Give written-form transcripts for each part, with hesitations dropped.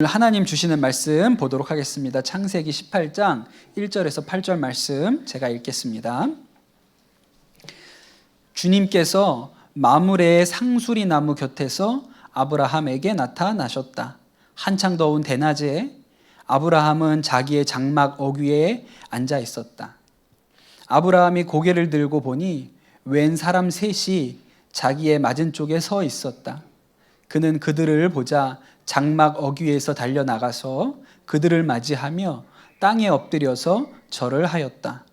하나님 주시는 말씀 보도록 하겠습니다. 창세기 18장 1절에서 8절 말씀 제가 읽겠습니다. 주님께서 마므레의 상수리 나무 곁에서 아브라함에게 나타나셨다. 한창 더운 대낮에 아브라함은 자기의 장막 어귀에 앉아 있었다. 아브라함이 고개를 들고 보니 웬 사람 셋이 자기의 맞은쪽에 서 있었다. 그는 그들을 보자 장막 어귀에서 달려나가서 그들을 맞이하며 땅에 엎드려서 절을 하였다.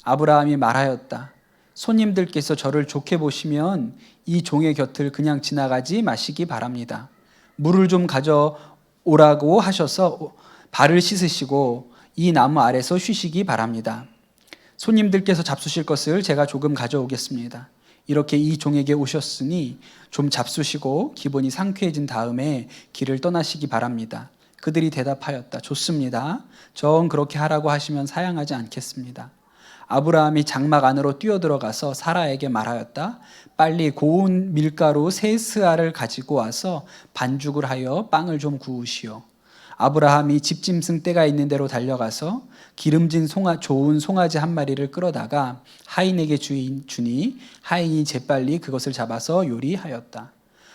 아브라함이 말하였다. 손님들께서 저를 좋게 보시면 이 종의 곁을 그냥 지나가지 마시기 바랍니다. 물을 좀 가져오라고 하셔서 발을 씻으시고 이 나무 아래서 쉬시기 바랍니다. 손님들께서 잡수실 것을 제가 조금 가져오겠습니다. 이렇게 이 종에게 오셨으니 좀 잡수시고 기분이 상쾌해진 다음에 길을 떠나시기 바랍니다. 그들이 대답하였다. 좋습니다. 정 그렇게 하라고 하시면 사양하지 않겠습니다. 아브라함이 장막 안으로 뛰어들어가서 사라에게 말하였다. 빨리 고운 밀가루 3스아를 가지고 와서 반죽을 하여 빵을 좀 구우시오. 아브라함이 집짐승 떼가 있는 데로 달려가서 기름진 좋은 송아지 한 마리를 끌어다가 하인에게 주니 하인이 재빨리 그것을 잡아서 요리하였다.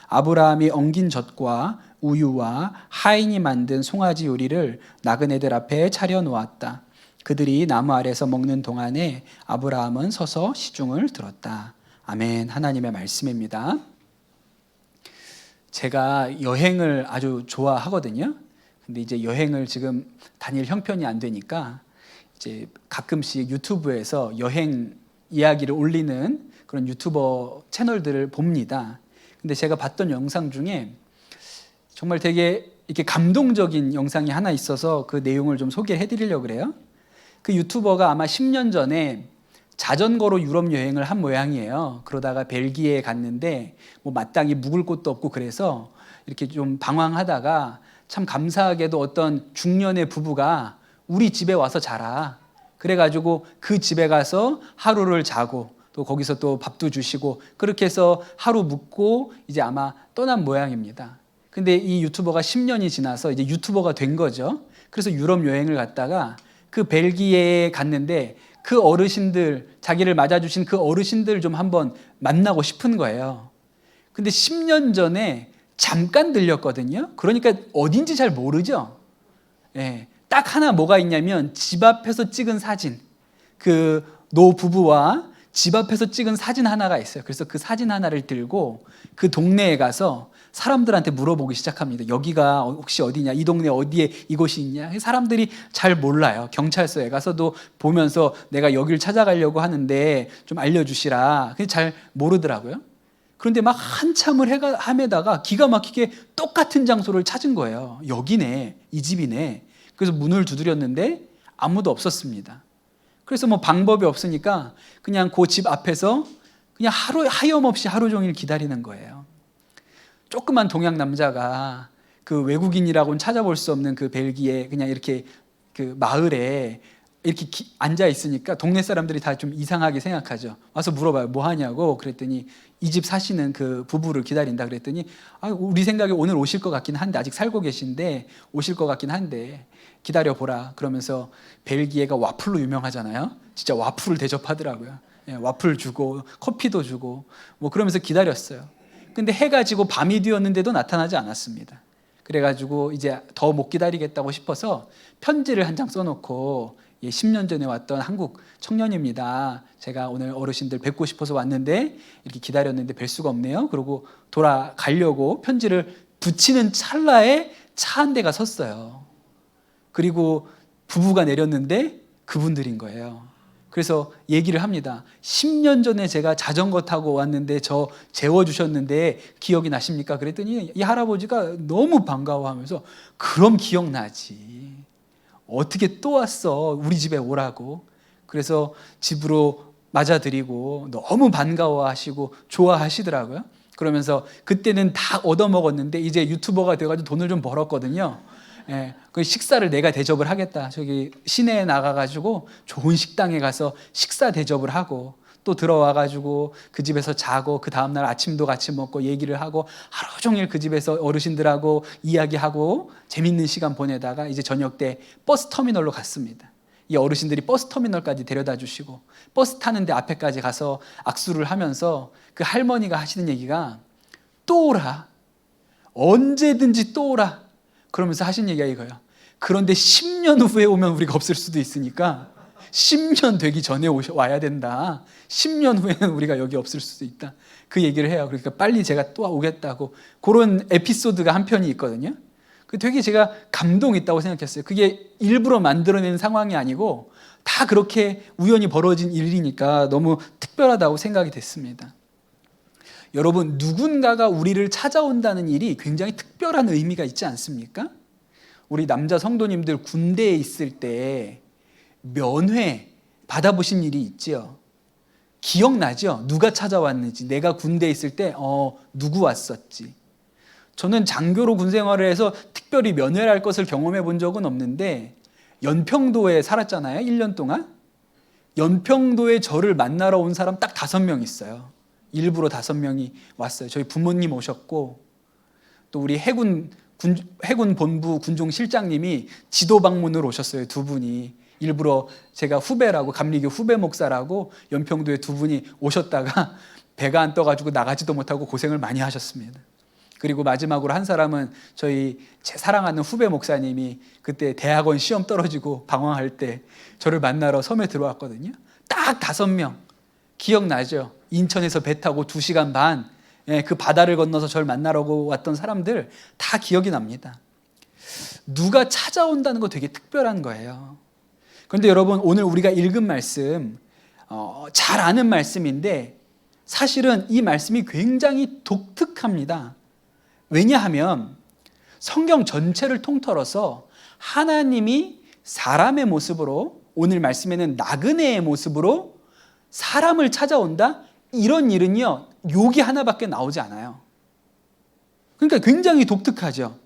아브라함이 엉긴 젖과 우유와 하인이 만든 송아지 요리를 나그네들 앞에 차려놓았다. 그들이 나무 아래서 먹는 동안에 아브라함은 서서 시중을 들었다. 아멘. 하나님의 말씀입니다. 제가 여행을 아주 좋아하거든요. 근데 이제 여행을 지금 다닐 형편이 안 되니까 이제 가끔씩 유튜브에서 여행 이야기를 올리는 그런 유튜버 채널들을 봅니다. 근데 제가 봤던 영상 중에 정말 되게 이렇게 감동적인 영상이 하나 있어서 그 내용을 좀 소개해 드리려고 그래요. 그 유튜버가 아마 10년 전에 자전거로 유럽 여행을 한 모양이에요. 그러다가 벨기에에 갔는데 뭐 마땅히 묵을 곳도 없고 그래서 이렇게 좀 방황하다가 참 감사하게도 어떤 중년의 부부가 우리 집에 와서 자라. 그래가지고 그 집에 가서 하루를 자고 또 거기서 또 밥도 주시고 그렇게 해서 하루 묵고 이제 아마 떠난 모양입니다. 근데 이 유튜버가 10년이 지나서 이제 유튜버가 된 거죠. 그래서 유럽 여행을 갔다가 그 벨기에에 갔는데 그 어르신들, 자기를 맞아주신 그 어르신들 좀 한번 만나고 싶은 거예요. 근데 10년 전에 잠깐 들렸거든요. 그러니까 어딘지 잘 모르죠. 예, 딱 하나 뭐가 있냐면 집 앞에서 찍은 사진. 그 노부부와 집 앞에서 찍은 사진 하나가 있어요. 그래서 그 사진 하나를 들고 그 동네에 가서 사람들한테 물어보기 시작합니다. 여기가 혹시 어디냐? 이 동네 어디에 이곳이 있냐? 사람들이 잘 몰라요. 경찰서에 가서도 보면서 내가 여기를 찾아가려고 하는데 좀 알려주시라. 근데 잘 모르더라고요. 그런데 막 한참을 헤매다가 기가 막히게 똑같은 장소를 찾은 거예요. 여기네, 이 집이네. 그래서 문을 두드렸는데 아무도 없었습니다. 그래서 뭐 방법이 없으니까 그냥 그 집 앞에서 그냥 하염없이 하루 종일 기다리는 거예요. 조그만 동양 남자가 그 외국인이라고는 찾아볼 수 없는 그 벨기에 그냥 이렇게 그 마을에 이렇게 앉아 있으니까 동네 사람들이 다 좀 이상하게 생각하죠. 와서 물어봐요. 뭐 하냐고. 그랬더니 이 집 사시는 그 부부를 기다린다 그랬더니 우리 생각에 오늘 오실 것 같긴 한데 아직 살고 계신데 오실 것 같긴 한데 기다려보라. 그러면서 벨기에가 와플로 유명하잖아요. 진짜 와플을 대접하더라고요. 예, 와플 주고 커피도 주고 뭐 그러면서 기다렸어요. 근데 해가 지고 밤이 되었는데도 나타나지 않았습니다. 그래가지고 이제 더 못 기다리겠다고 싶어서 편지를 한 장 써놓고 10년 전에 왔던 한국 청년입니다. 제가 오늘 어르신들 뵙고 싶어서 왔는데 이렇게 기다렸는데 뵐 수가 없네요. 그러고 돌아가려고 편지를 붙이는 찰나에 차 한 대가 섰어요. 그리고 부부가 내렸는데 그분들인 거예요. 그래서 얘기를 합니다. 10년 전에 제가 자전거 타고 왔는데 저 재워주셨는데 기억이 나십니까? 그랬더니 이 할아버지가 너무 반가워하면서 그럼 기억나지. 어떻게 또 왔어? 우리 집에 오라고. 그래서 집으로 맞아드리고 너무 반가워하시고 좋아하시더라고요. 그러면서 그때는 다 얻어먹었는데 이제 유튜버가 돼가지고 돈을 좀 벌었거든요. 예, 그 식사를 내가 대접을 하겠다. 저기 시내에 나가가지고 좋은 식당에 가서 식사 대접을 하고 또 들어와가지고 그 집에서 자고 그 다음날 아침도 같이 먹고 얘기를 하고 하루 종일 그 집에서 어르신들하고 이야기하고 재밌는 시간 보내다가 이제 저녁 때 버스 터미널로 갔습니다. 이 어르신들이 버스 터미널까지 데려다 주시고 버스 타는데 앞에까지 가서 악수를 하면서 그 할머니가 하시는 얘기가 또 오라, 언제든지 또 오라, 그러면서 하신 얘기가 이거예요. 그런데 10년 후에 오면 우리가 없을 수도 있으니까 10년 되기 전에 와야 된다. 10년 후에는 우리가 여기 없을 수도 있다. 그 얘기를 해요. 그러니까 빨리 제가 또 오겠다고. 그런 에피소드가 한 편이 있거든요. 되게 제가 감동 있다고 생각했어요. 그게 일부러 만들어낸 상황이 아니고 다 그렇게 우연히 벌어진 일이니까 너무 특별하다고 생각이 됐습니다. 여러분, 누군가가 우리를 찾아온다는 일이 굉장히 특별한 의미가 있지 않습니까? 우리 남자 성도님들 군대에 있을 때 면회 받아보신 일이 있지요. 기억나죠? 누가 찾아왔는지. 내가 군대에 있을 때 누구 왔었지. 저는 장교로 군 생활을 해서 특별히 면회를 할 것을 경험해 본 적은 없는데 연평도에 살았잖아요. 1년 동안. 연평도에 저를 만나러 온 사람 딱 5명 있어요. 일부러 5명이 왔어요. 저희 부모님 오셨고 또 우리 해군 본부 군종 실장님이 지도 방문으로 오셨어요. 2분이. 일부러 제가 후배라고, 감리교 후배 목사라고 연평도에 2분이 오셨다가 배가 안 떠가지고 나가지도 못하고 고생을 많이 하셨습니다. 그리고 마지막으로 한 사람은 제 사랑하는 후배 목사님이 그때 대학원 시험 떨어지고 방황할 때 저를 만나러 섬에 들어왔거든요. 딱 5명. 기억나죠? 인천에서 배 타고 2시간 반 그 바다를 건너서 저를 만나러 왔던 사람들 다 기억이 납니다. 누가 찾아온다는 거 되게 특별한 거예요. 그런데 여러분, 오늘 우리가 읽은 말씀 잘 아는 말씀인데 사실은 이 말씀이 굉장히 독특합니다. 왜냐하면 성경 전체를 통틀어서 하나님이 사람의 모습으로, 오늘 말씀에는 나그네의 모습으로 사람을 찾아온다? 이런 일은요, 여기 하나밖에 나오지 않아요. 그러니까 굉장히 독특하죠.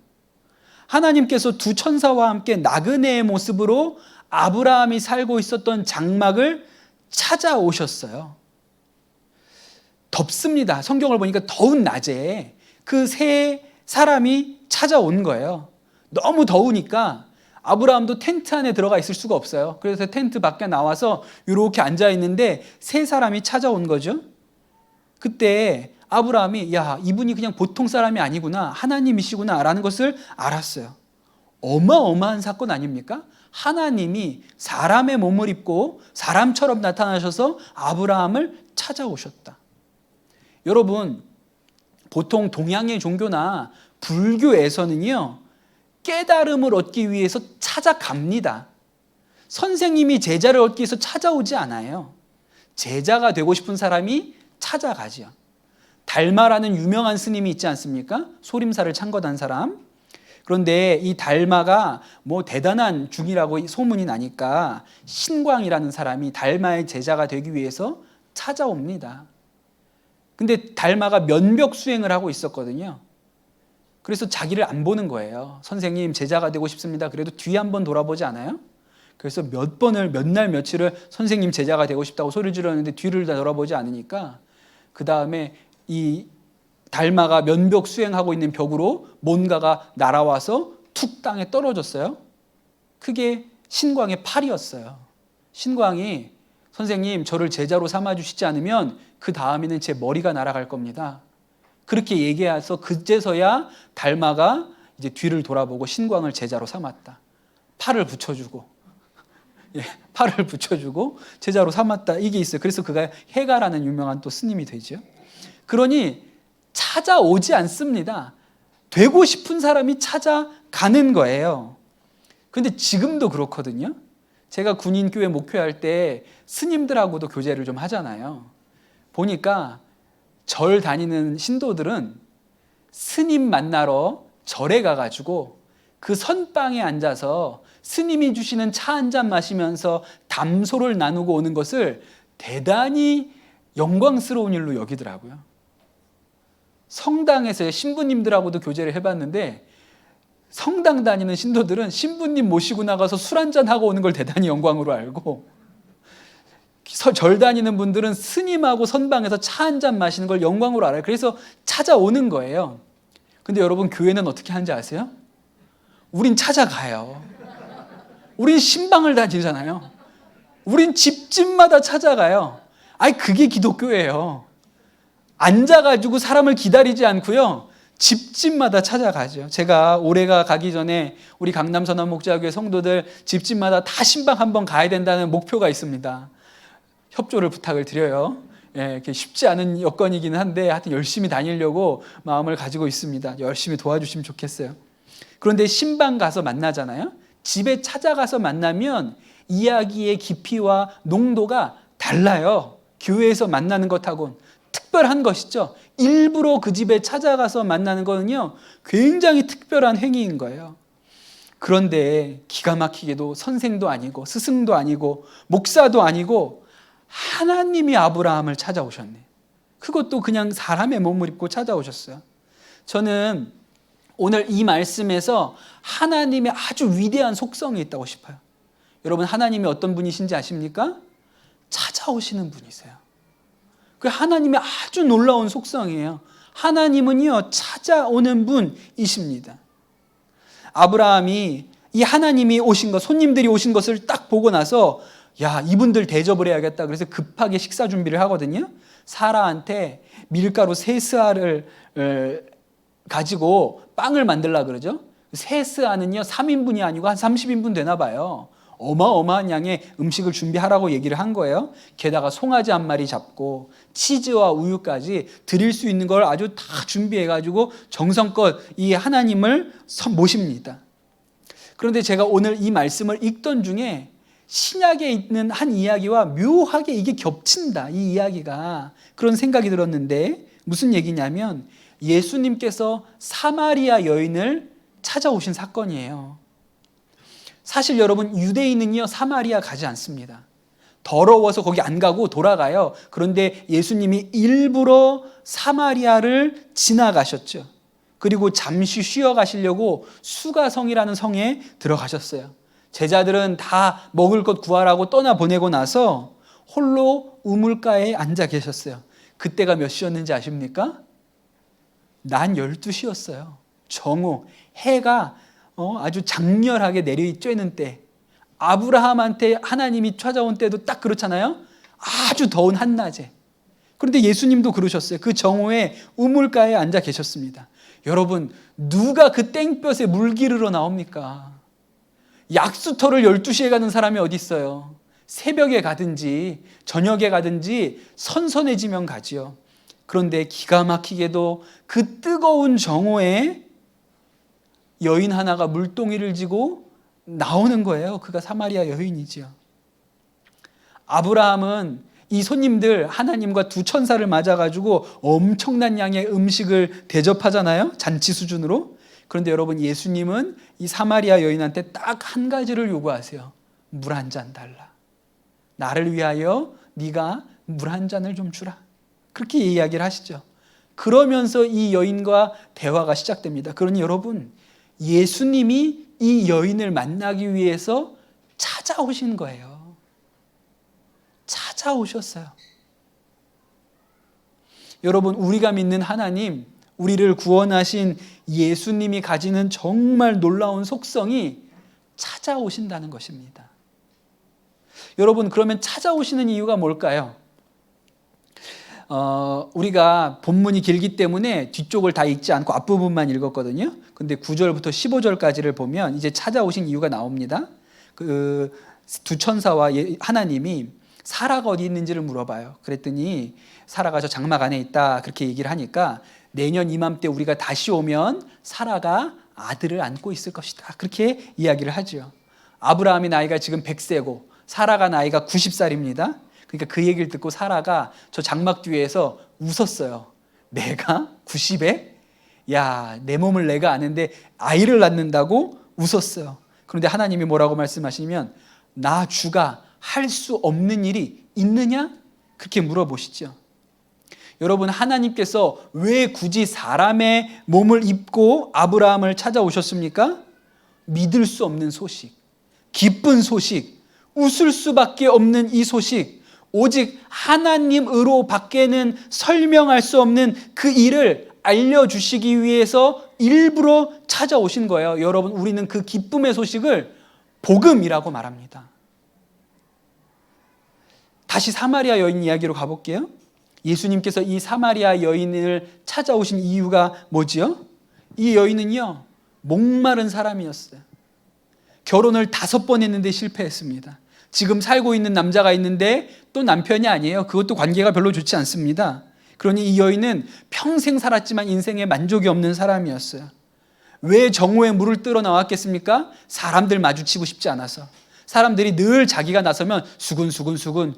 하나님께서 2 천사와 함께 나그네의 모습으로 아브라함이 살고 있었던 장막을 찾아오셨어요. 덥습니다. 성경을 보니까 더운 낮에 그 세 사람이 찾아온 거예요. 너무 더우니까 아브라함도 텐트 안에 들어가 있을 수가 없어요. 그래서 텐트 밖에 나와서 이렇게 앉아 있는데 세 사람이 찾아온 거죠. 그때 아브라함이 이분이 그냥 보통 사람이 아니구나, 하나님이시구나 라는 것을 알았어요. 어마어마한 사건 아닙니까? 하나님이 사람의 몸을 입고 사람처럼 나타나셔서 아브라함을 찾아오셨다. 여러분, 보통 동양의 종교나 불교에서는요, 깨달음을 얻기 위해서 찾아갑니다. 선생님이 제자를 얻기 위해서 찾아오지 않아요. 제자가 되고 싶은 사람이 찾아가지요. 달마라는 유명한 스님이 있지 않습니까? 소림사를 창건한 사람. 그런데 이 달마가 대단한 중이라고 소문이 나니까 신광이라는 사람이 달마의 제자가 되기 위해서 찾아옵니다. 근데 달마가 면벽 수행을 하고 있었거든요. 그래서 자기를 안 보는 거예요. 선생님, 제자가 되고 싶습니다. 그래도 뒤에 한번 돌아보지 않아요? 그래서 몇 날 며칠을 선생님 제자가 되고 싶다고 소리 지르는데 뒤를 다 돌아보지 않으니까 그 다음에 이 달마가 면벽 수행하고 있는 벽으로 뭔가가 날아와서 툭 땅에 떨어졌어요. 그게 신광의 팔이었어요. 신광이 선생님, 저를 제자로 삼아주시지 않으면 그 다음에는 제 머리가 날아갈 겁니다. 그렇게 얘기해서 그제서야 달마가 이제 뒤를 돌아보고 신광을 제자로 삼았다. 팔을 붙여주고 제자로 삼았다. 이게 있어요. 그래서 그가 해가라는 유명한 또 스님이 되죠. 그러니 찾아오지 않습니다. 되고 싶은 사람이 찾아가는 거예요. 그런데 지금도 그렇거든요. 제가 군인교회 목회할 때 스님들하고도 교제를 좀 하잖아요. 보니까 절 다니는 신도들은 스님 만나러 절에 가가지고 그 선방에 앉아서 스님이 주시는 차 한 잔 마시면서 담소를 나누고 오는 것을 대단히 영광스러운 일로 여기더라고요. 성당에서 신부님들하고도 교제를 해봤는데 성당 다니는 신도들은 신부님 모시고 나가서 술 한잔하고 오는 걸 대단히 영광으로 알고 절 다니는 분들은 스님하고 선방에서 차 한 잔 마시는 걸 영광으로 알아요. 그래서 찾아오는 거예요. 근데 여러분, 교회는 어떻게 하는지 아세요? 우린 찾아가요. 우린 신방을 다니잖아요. 우린 집집마다 찾아가요. 아니, 그게 기독교예요. 앉아가지고 사람을 기다리지 않고요, 집집마다 찾아가죠. 제가 올해가 가기 전에 우리 강남 선한목자교회 성도들 집집마다 다 신방 한번 가야 된다는 목표가 있습니다. 협조를 부탁을 드려요. 예, 쉽지 않은 여건이기는 한데 하여튼 열심히 다니려고 마음을 가지고 있습니다. 열심히 도와주시면 좋겠어요. 그런데 신방 가서 만나잖아요. 집에 찾아가서 만나면 이야기의 깊이와 농도가 달라요. 교회에서 만나는 것하고는 특별한 것이죠. 일부러 그 집에 찾아가서 만나는 거는요, 굉장히 특별한 행위인 거예요. 그런데 기가 막히게도 선생도 아니고 스승도 아니고 목사도 아니고 하나님이 아브라함을 찾아오셨네. 그것도 그냥 사람의 몸을 입고 찾아오셨어요. 저는 오늘 이 말씀에서 하나님의 아주 위대한 속성이 있다고 싶어요. 여러분, 하나님이 어떤 분이신지 아십니까? 찾아오시는 분이세요. 그 하나님의 아주 놀라운 속성이에요. 하나님은요, 찾아오는 분이십니다. 아브라함이 이 하나님이 오신 것, 손님들이 오신 것을 딱 보고 나서 야, 이분들 대접을 해야겠다. 그래서 급하게 식사 준비를 하거든요. 사라한테 밀가루 3스아를 가지고 빵을 만들려고 그러죠. 3스아는요 3인분이 아니고 한 30인분 되나 봐요. 어마어마한 양의 음식을 준비하라고 얘기를 한 거예요. 게다가 송아지 한 마리 잡고 치즈와 우유까지 드릴 수 있는 걸 아주 다 준비해가지고 정성껏 이 하나님을 모십니다. 그런데 제가 오늘 이 말씀을 읽던 중에 신약에 있는 한 이야기와 묘하게 이게 겹친다, 이 이야기가. 그런 생각이 들었는데 무슨 얘기냐면 예수님께서 사마리아 여인을 찾아오신 사건이에요. 사실 여러분, 유대인은요 사마리아 가지 않습니다. 더러워서 거기 안 가고 돌아가요. 그런데 예수님이 일부러 사마리아를 지나가셨죠. 그리고 잠시 쉬어 가시려고 수가성이라는 성에 들어가셨어요. 제자들은 다 먹을 것 구하라고 떠나보내고 나서 홀로 우물가에 앉아 계셨어요. 그때가 몇 시였는지 아십니까? 낮 12시였어요. 정오, 해가 아주 장렬하게 내리쬐는 때, 아브라함한테 하나님이 찾아온 때도 딱 그렇잖아요. 아주 더운 한낮에. 그런데 예수님도 그러셨어요. 그 정오에 우물가에 앉아 계셨습니다. 여러분, 누가 그 땡볕에 물 기르러 나옵니까? 약수터를 12시에 가는 사람이 어디 있어요? 새벽에 가든지 저녁에 가든지 선선해지면 가지요. 그런데 기가 막히게도 그 뜨거운 정오에 여인 하나가 물동이를 지고 나오는 거예요. 그가 사마리아 여인이지요. 아브라함은 이 손님들 하나님과 두 천사를 맞아가지고 엄청난 양의 음식을 대접하잖아요. 잔치 수준으로. 그런데 여러분, 예수님은 이 사마리아 여인한테 딱 한 가지를 요구하세요. 물 한 잔 달라. 나를 위하여 네가 물 한 잔을 좀 주라. 그렇게 이야기를 하시죠. 그러면서 이 여인과 대화가 시작됩니다. 그러니 여러분, 예수님이 이 여인을 만나기 위해서 찾아오신 거예요. 찾아오셨어요. 여러분, 우리가 믿는 하나님, 우리를 구원하신 예수님이 가지는 정말 놀라운 속성이 찾아오신다는 것입니다. 여러분, 그러면 찾아오시는 이유가 뭘까요? 우리가 본문이 길기 때문에 뒤쪽을 다 읽지 않고 앞부분만 읽었거든요. 근데 9절부터 15절까지를 보면 이제 찾아오신 이유가 나옵니다. 그 두 천사와 하나님이 사라가 어디 있는지를 물어봐요. 그랬더니 사라가 저 장막 안에 있다, 그렇게 얘기를 하니까 내년 이맘때 우리가 다시 오면 사라가 아들을 안고 있을 것이다, 그렇게 이야기를 하죠. 아브라함이 나이가 지금 100세고 사라가 나이가 90살입니다. 그러니까 그 얘기를 듣고 사라가 저 장막 뒤에서 웃었어요. 내가 90에? 야, 내 몸을 내가 아는데 아이를 낳는다고? 웃었어요. 그런데 하나님이 뭐라고 말씀하시면 나 주가 할 수 없는 일이 있느냐? 그렇게 물어보시죠. 여러분, 하나님께서 왜 굳이 사람의 몸을 입고 아브라함을 찾아오셨습니까? 믿을 수 없는 소식, 기쁜 소식, 웃을 수밖에 없는 이 소식, 오직 하나님으로 밖에는 설명할 수 없는 그 일을 알려주시기 위해서 일부러 찾아오신 거예요. 여러분, 우리는 그 기쁨의 소식을 복음이라고 말합니다. 다시 사마리아 여인 이야기로 가볼게요. 예수님께서 이 사마리아 여인을 찾아오신 이유가 뭐지요? 이 여인은요, 목마른 사람이었어요. 결혼을 5번 했는데 실패했습니다. 지금 살고 있는 남자가 있는데 또 남편이 아니에요. 그것도 관계가 별로 좋지 않습니다. 그러니 이 여인은 평생 살았지만 인생에 만족이 없는 사람이었어요. 왜 정오에 물을 뜨러 나왔겠습니까? 사람들 마주치고 싶지 않아서. 사람들이 늘 자기가 나서면 수근수근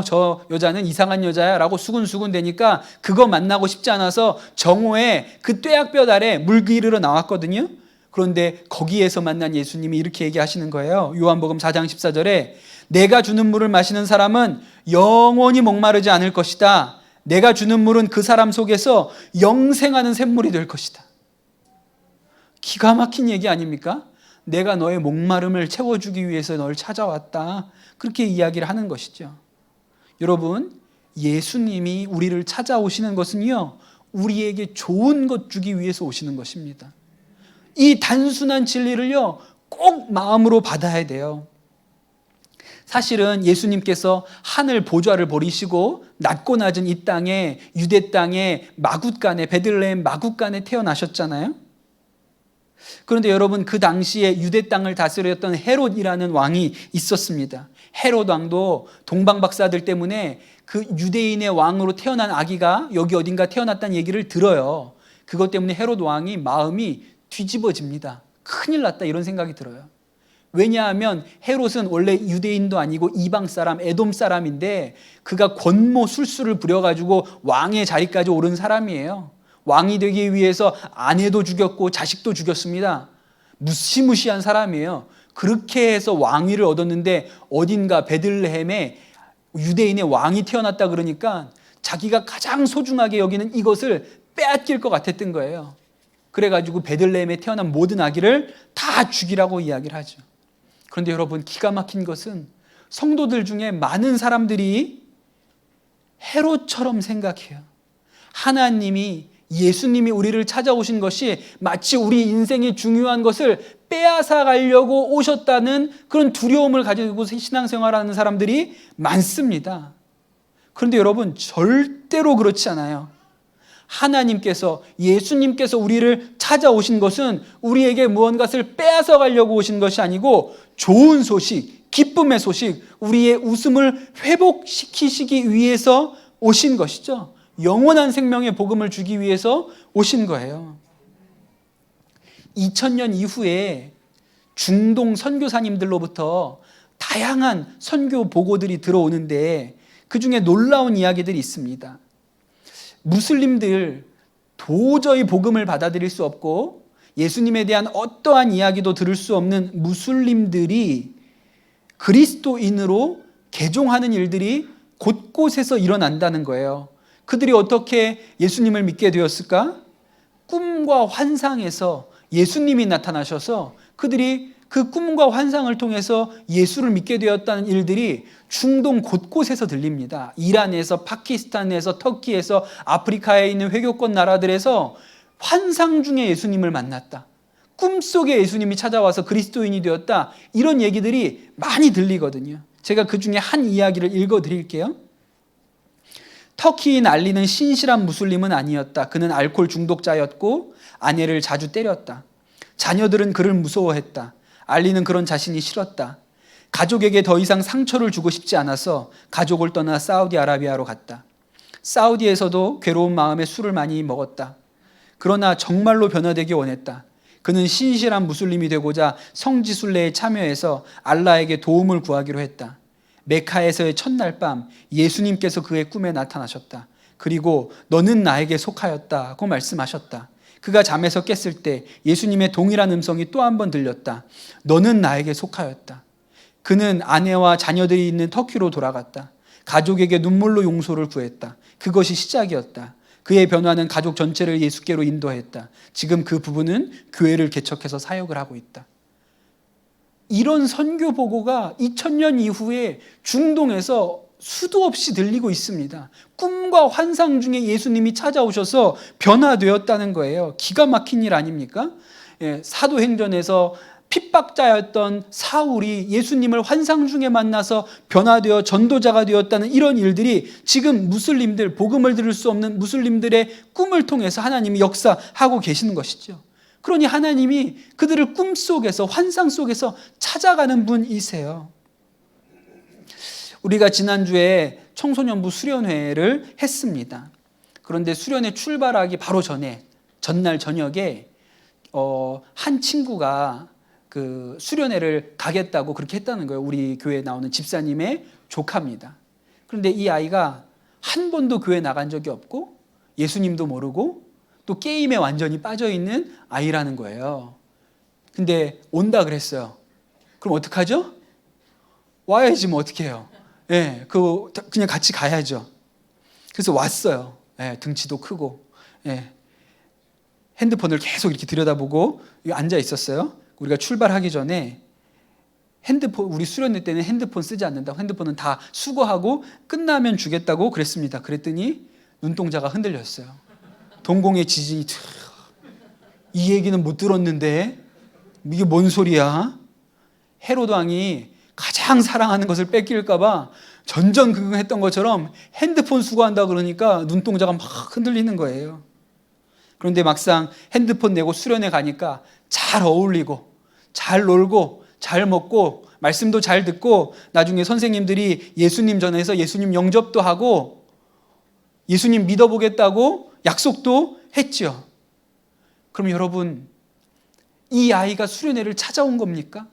저 여자는 이상한 여자야 라고 수근수근 되니까 그거 만나고 싶지 않아서 정오에 그 뙤약볕 아래 물 기르러 나왔거든요. 그런데 거기에서 만난 예수님이 이렇게 얘기하시는 거예요. 요한복음 4장 14절에 내가 주는 물을 마시는 사람은 영원히 목마르지 않을 것이다. 내가 주는 물은 그 사람 속에서 영생하는 샘물이 될 것이다. 기가 막힌 얘기 아닙니까? 내가 너의 목마름을 채워주기 위해서 널 찾아왔다. 그렇게 이야기를 하는 것이죠. 여러분, 예수님이 우리를 찾아오시는 것은요, 우리에게 좋은 것 주기 위해서 오시는 것입니다. 이 단순한 진리를요, 꼭 마음으로 받아야 돼요. 사실은 예수님께서 하늘 보좌를 버리시고 낮고 낮은 이 땅에, 유대 땅에 마굿간에, 베들레헴 마굿간에 태어나셨잖아요. 그런데 여러분, 그 당시에 유대 땅을 다스렸던 헤롯이라는 왕이 있었습니다. 헤롯 왕도 동방박사들 때문에 그 유대인의 왕으로 태어난 아기가 여기 어딘가 태어났다는 얘기를 들어요. 그것 때문에 헤롯 왕이 마음이 뒤집어집니다. 큰일 났다, 이런 생각이 들어요. 왜냐하면 헤롯은 원래 유대인도 아니고 이방 사람, 에돔 사람인데 그가 권모 술수를 부려가지고 왕의 자리까지 오른 사람이에요. 왕이 되기 위해서 아내도 죽였고 자식도 죽였습니다. 무시무시한 사람이에요. 그렇게 해서 왕위를 얻었는데 어딘가 베들레헴에 유대인의 왕이 태어났다 그러니까 자기가 가장 소중하게 여기는 이것을 빼앗길 것 같았던 거예요. 그래가지고 베들레헴에 태어난 모든 아기를 다 죽이라고 이야기를 하죠. 그런데 여러분, 기가 막힌 것은 성도들 중에 많은 사람들이 헤롯처럼 생각해요. 하나님이, 예수님이 우리를 찾아오신 것이 마치 우리 인생의 중요한 것을 빼앗아 가려고 오셨다는 그런 두려움을 가지고 신앙생활하는 사람들이 많습니다. 그런데 여러분, 절대로 그렇지 않아요. 하나님께서, 예수님께서 우리를 찾아오신 것은 우리에게 무언가를 빼앗아 가려고 오신 것이 아니고 좋은 소식, 기쁨의 소식, 우리의 웃음을 회복시키시기 위해서 오신 것이죠. 영원한 생명의 복음을 주기 위해서 오신 거예요. 2000년 이후에 중동 선교사님들로부터 다양한 선교 보고들이 들어오는데 그 중에 놀라운 이야기들이 있습니다. 무슬림들, 도저히 복음을 받아들일 수 없고 예수님에 대한 어떠한 이야기도 들을 수 없는 무슬림들이 그리스도인으로 개종하는 일들이 곳곳에서 일어난다는 거예요. 그들이 어떻게 예수님을 믿게 되었을까? 꿈과 환상에서 예수님이 나타나셔서 그들이 그 꿈과 환상을 통해서 예수를 믿게 되었다는 일들이 중동 곳곳에서 들립니다. 이란에서, 파키스탄에서, 터키에서, 아프리카에 있는 회교권 나라들에서 환상 중에 예수님을 만났다. 꿈속에 예수님이 찾아와서 그리스도인이 되었다. 이런 얘기들이 많이 들리거든요. 제가 그 중에 한 이야기를 읽어드릴게요. 터키인 알리는 신실한 무슬림은 아니었다. 그는 알코올 중독자였고 아내를 자주 때렸다. 자녀들은 그를 무서워했다. 알리는 그런 자신이 싫었다. 가족에게 더 이상 상처를 주고 싶지 않아서 가족을 떠나 사우디아라비아로 갔다. 사우디에서도 괴로운 마음에 술을 많이 먹었다. 그러나 정말로 변화되기 원했다. 그는 신실한 무슬림이 되고자 성지순례에 참여해서 알라에게 도움을 구하기로 했다. 메카에서의 첫날 밤 예수님께서 그의 꿈에 나타나셨다. 그리고 너는 나에게 속하였다고 말씀하셨다. 그가 잠에서 깼을 때 예수님의 동일한 음성이 또 한 번 들렸다. 너는 나에게 속하였다. 그는 아내와 자녀들이 있는 터키로 돌아갔다. 가족에게 눈물로 용서를 구했다. 그것이 시작이었다. 그의 변화는 가족 전체를 예수께로 인도했다. 지금 그 부부는 교회를 개척해서 사역을 하고 있다. 이런 선교 보고가 2000년 이후에 중동에서 수도 없이 들리고 있습니다. 꿈과 환상 중에 예수님이 찾아오셔서 변화되었다는 거예요. 기가 막힌 일 아닙니까? 사도행전에서 핍박자였던 사울이 예수님을 환상 중에 만나서 변화되어 전도자가 되었다는 이런 일들이 지금 무슬림들, 복음을 들을 수 없는 무슬림들의 꿈을 통해서 하나님이 역사하고 계시는 것이죠. 그러니 하나님이 그들을 꿈속에서, 환상 속에서 찾아가는 분이세요. 우리가 지난주에 청소년부 수련회를 했습니다. 그런데 수련회 출발하기 바로 전날 저녁에 한 친구가 그 수련회를 가겠다고 그렇게 했다는 거예요. 우리 교회에 나오는 집사님의 조카입니다. 그런데 이 아이가 한 번도 교회 나간 적이 없고 예수님도 모르고 또 게임에 완전히 빠져있는 아이라는 거예요. 근데 온다 그랬어요. 그럼 어떡하죠? 와야지 뭐 어떡해요. 그냥 같이 가야죠. 그래서 왔어요. 등치도 크고 핸드폰을 계속 이렇게 들여다보고 앉아 있었어요. 우리가 출발하기 전에 우리 수련회 때는 핸드폰 쓰지 않는다고, 핸드폰은 다 수거하고 끝나면 주겠다고 그랬습니다. 그랬더니 눈동자가 흔들렸어요. 동공의 지진이, 이 얘기는 못 들었는데 이게 뭔 소리야? 헤롯 왕이 가장 사랑하는 것을 뺏길까 봐 전전긍긍했던 것처럼 핸드폰 수거한다 그러니까 눈동자가 막 흔들리는 거예요. 그런데 막상 핸드폰 내고 수련회 가니까 잘 어울리고 잘 놀고 잘 먹고 말씀도 잘 듣고 나중에 선생님들이 예수님 전해서 예수님 영접도 하고 예수님 믿어보겠다고 약속도 했죠. 그럼 여러분, 이 아이가 수련회를 찾아온 겁니까?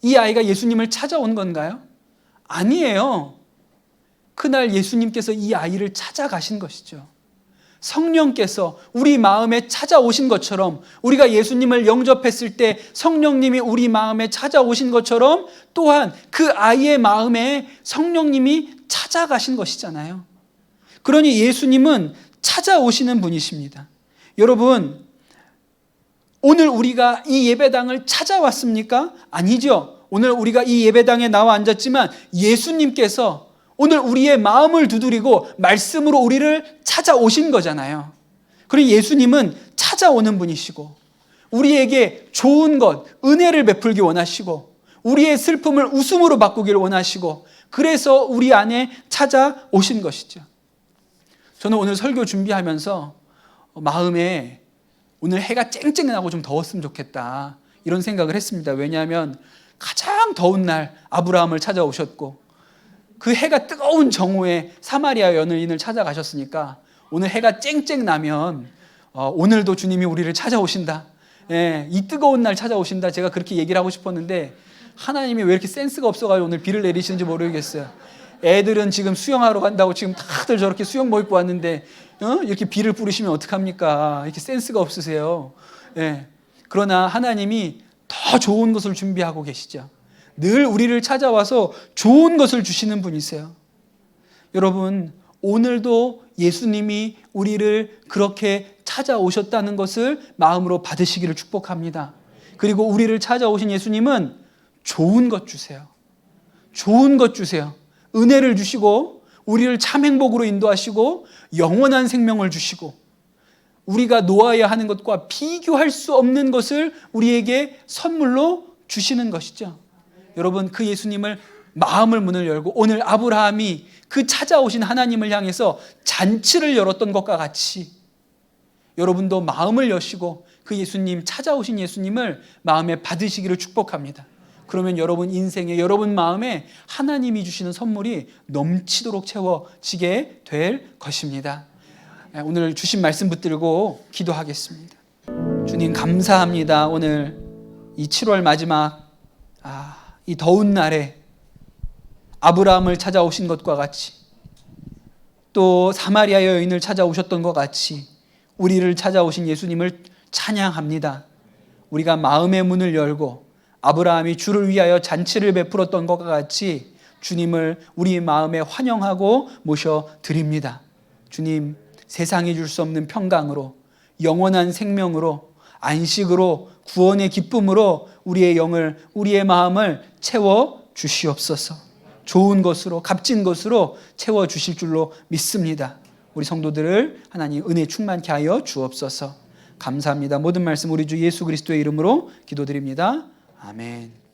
이 아이가 예수님을 찾아온 건가요? 아니에요. 그날 예수님께서 이 아이를 찾아가신 것이죠. 성령께서 우리 마음에 찾아오신 것처럼, 우리가 예수님을 영접했을 때 성령님이 우리 마음에 찾아오신 것처럼 또한 그 아이의 마음에 성령님이 찾아가신 것이잖아요. 그러니 예수님은 찾아오시는 분이십니다. 여러분, 오늘 우리가 이 예배당을 찾아왔습니까? 아니죠. 오늘 우리가 이 예배당에 나와 앉았지만 예수님께서 오늘 우리의 마음을 두드리고 말씀으로 우리를 찾아오신 거잖아요. 그리고 예수님은 찾아오는 분이시고 우리에게 좋은 것, 은혜를 베풀기 원하시고 우리의 슬픔을 웃음으로 바꾸기를 원하시고 그래서 우리 안에 찾아오신 것이죠. 저는 오늘 설교 준비하면서 마음에 오늘 해가 쨍쨍하고 좀 더웠으면 좋겠다 이런 생각을 했습니다. 왜냐하면 가장 더운 날 아브라함을 찾아오셨고 그 해가 뜨거운 정오에 사마리아 여인을 찾아가셨으니까 오늘 해가 쨍쨍 나면 오늘도 주님이 우리를 찾아오신다. 이 뜨거운 날 찾아오신다. 제가 그렇게 얘기를 하고 싶었는데 하나님이 왜 이렇게 센스가 없어가지고 오늘 비를 내리시는지 모르겠어요. 애들은 지금 수영하러 간다고 지금 다들 저렇게 수영복 입고 왔는데 이렇게 비를 뿌리시면 어떡합니까? 이렇게 센스가 없으세요. 그러나 하나님이 더 좋은 것을 준비하고 계시죠. 늘 우리를 찾아와서 좋은 것을 주시는 분이세요. 여러분, 오늘도 예수님이 우리를 그렇게 찾아오셨다는 것을 마음으로 받으시기를 축복합니다. 그리고 우리를 찾아오신 예수님은 좋은 것 주세요. 좋은 것 주세요. 은혜를 주시고 우리를 참 행복으로 인도하시고 영원한 생명을 주시고 우리가 놓아야 하는 것과 비교할 수 없는 것을 우리에게 선물로 주시는 것이죠. 여러분, 그 예수님을 마음을 문을 열고 오늘 아브라함이 그 찾아오신 하나님을 향해서 잔치를 열었던 것과 같이 여러분도 마음을 여시고 그 예수님, 찾아오신 예수님을 마음에 받으시기를 축복합니다. 그러면 여러분 인생에, 여러분 마음에 하나님이 주시는 선물이 넘치도록 채워지게 될 것입니다. 오늘 주신 말씀 붙들고 기도하겠습니다. 주님 감사합니다. 오늘 이 7월 마지막 이 더운 날에 아브라함을 찾아오신 것과 같이 또 사마리아 여인을 찾아오셨던 것 같이 우리를 찾아오신 예수님을 찬양합니다. 우리가 마음의 문을 열고 아브라함이 주를 위하여 잔치를 베풀었던 것과 같이 주님을 우리 마음에 환영하고 모셔드립니다. 주님, 세상이 줄 수 없는 평강으로, 영원한 생명으로, 안식으로, 구원의 기쁨으로 우리의 영을, 우리의 마음을 채워 주시옵소서. 좋은 것으로 값진 것으로 채워 주실 줄로 믿습니다. 우리 성도들을 하나님 은혜 충만케 하여 주옵소서. 감사합니다. 모든 말씀 우리 주 예수 그리스도의 이름으로 기도드립니다. 아멘.